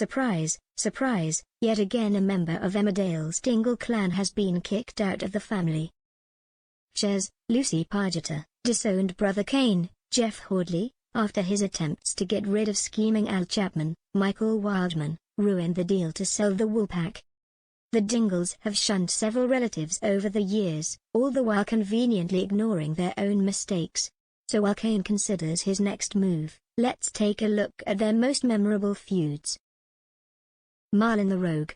Surprise, surprise, yet again a member of Emmerdale's Dingle clan has been kicked out of the family. Ches, Lucy Pargeter, disowned brother Cain, Jeff Hordley, after his attempts to get rid of scheming Al Chapman, Michael Wildman, ruined the deal to sell the Woolpack. The Dingles have shunned several relatives over the years, all the while conveniently ignoring their own mistakes. So while Cain considers his next move, let's take a look at their most memorable feuds. Marlon the Rogue.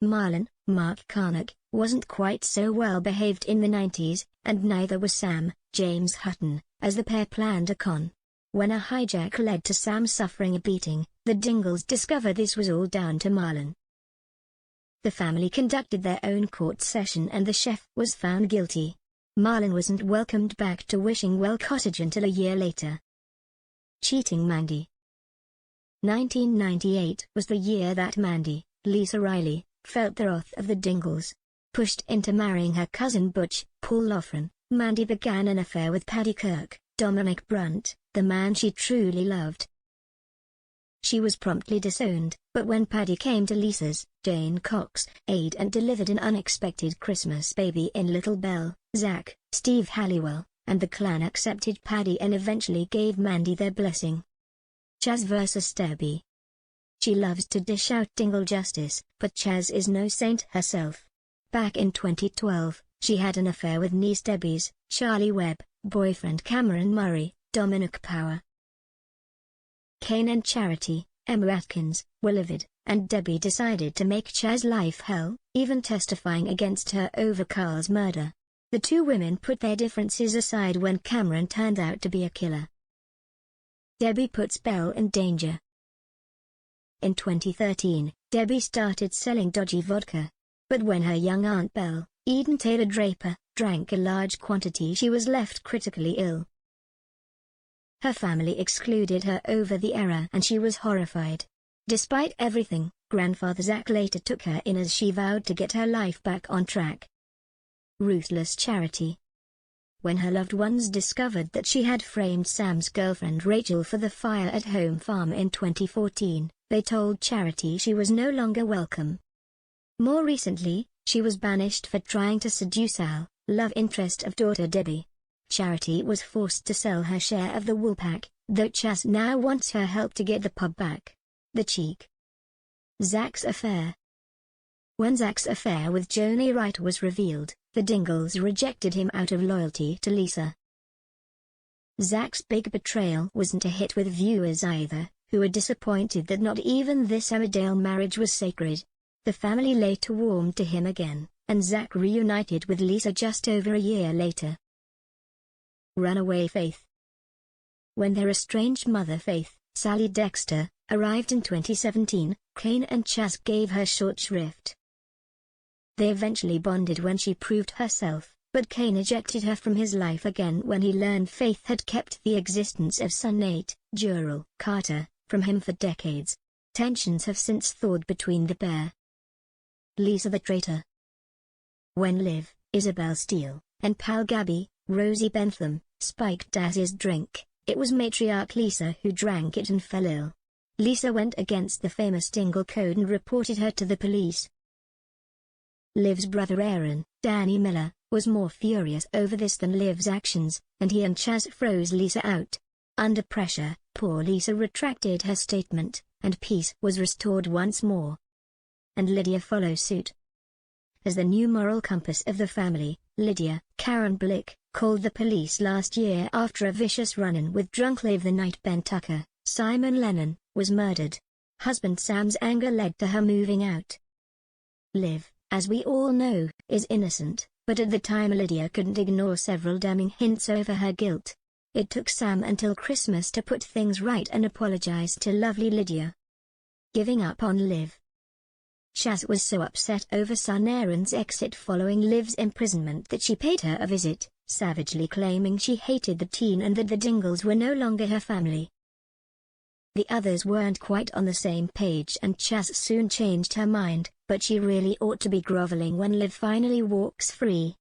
Marlon, Mark Carnock, wasn't quite so well behaved in the 90s, and neither was Sam, James Hutton, as the pair planned a con. When a hijack led to Sam suffering a beating, the Dingles discovered this was all down to Marlon. The family conducted their own court session and the chef was found guilty. Marlon wasn't welcomed back to Wishing Well Cottage until a year later. Cheating Mandy. 1998 was the year that Mandy, Lisa Riley, felt the wrath of the Dingles. Pushed into marrying her cousin Butch, Paul Loughran, Mandy began an affair with Paddy Kirk, Dominic Brunt, the man she truly loved. She was promptly disowned, but when Paddy came to Lisa's, Jane Cox, aid and delivered an unexpected Christmas baby in Little Belle, Zach, Steve Halliwell, and the clan accepted Paddy and eventually gave Mandy their blessing. Chas vs Debbie. She loves to dish out Dingle justice, but Chas is no saint herself. Back in 2012, she had an affair with niece Debbie's, Charlie Webb, boyfriend Cameron Murray, Dominic Power. Cain and Charity, Emma Atkins, were livid, and Debbie decided to make Chas' life hell, even testifying against her over Carl's murder. The two women put their differences aside when Cameron turned out to be a killer. Debbie puts Belle in danger. In 2013, Debbie started selling dodgy vodka. But when her young aunt Belle, Eden Taylor Draper, drank a large quantity, she was left critically ill. Her family excluded her over the error and she was horrified. Despite everything, grandfather Zach later took her in as she vowed to get her life back on track. Ruthless Charity. When her loved ones discovered that she had framed Sam's girlfriend Rachel for the fire at home farm in 2014, they told Charity she was no longer welcome. More recently, she was banished for trying to seduce Al, love interest of daughter Debbie. Charity was forced to sell her share of the Woolpack, though Chas now wants her help to get the pub back. The cheek. Zach's affair. When Zach's affair with Joni Wright was revealed, the Dingles rejected him out of loyalty to Lisa. Zach's big betrayal wasn't a hit with viewers either, who were disappointed that not even this Emmerdale marriage was sacred. The family later warmed to him again, and Zach reunited with Lisa just over a year later. Runaway Faith. When their estranged mother Faith, Sally Dexter, arrived in 2017, Cain and Chas gave her short shrift. They eventually bonded when she proved herself, but Cain ejected her from his life again when he learned Faith had kept the existence of son Nate, Jural Carter, from him for decades. Tensions have since thawed between the pair. Lisa the Traitor. When Liv, Isabel Steele, and pal Gabby, Rosie Bentham, spiked Daz's drink, it was matriarch Lisa who drank it and fell ill. Lisa went against the famous Dingle code and reported her to the police. Liv's brother Aaron, Danny Miller, was more furious over this than Liv's actions, and he and Chas froze Lisa out. Under pressure, poor Lisa retracted her statement, and peace was restored once more. And Lydia follows suit. As the new moral compass of the family, Lydia, Karen Blick, called the police last year after a vicious run-in with drunk Liv the night Ben Tucker, Simon Lennon, was murdered. Husband Sam's anger led to her moving out. Liv, as we all know, is innocent, but at the time Lydia couldn't ignore several damning hints over her guilt. It took Sam until Christmas to put things right and apologize to lovely Lydia. Giving up on Liv. Chas was so upset over son Aaron's exit following Liv's imprisonment that she paid her a visit, savagely claiming she hated the teen and that the Dingles were no longer her family. The others weren't quite on the same page and Chas soon changed her mind, but she really ought to be groveling when Liv finally walks free.